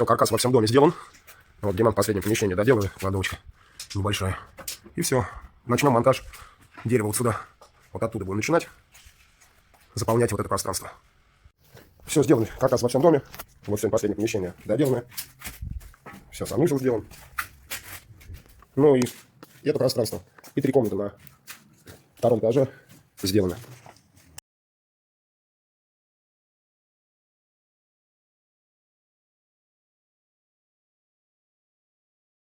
Все, каркас во всем доме сделан. Вот Диман в последнем помещении доделывает, кладовочка небольшая. И все. Начнем монтаж дерева вот сюда. Вот оттуда будем начинать заполнять вот это пространство. Все сделано, каркас во всем доме. Вот сегодня последнее помещение доделано. Все, санузел сделан. Ну и это пространство. И 3 комнаты на втором этаже сделано.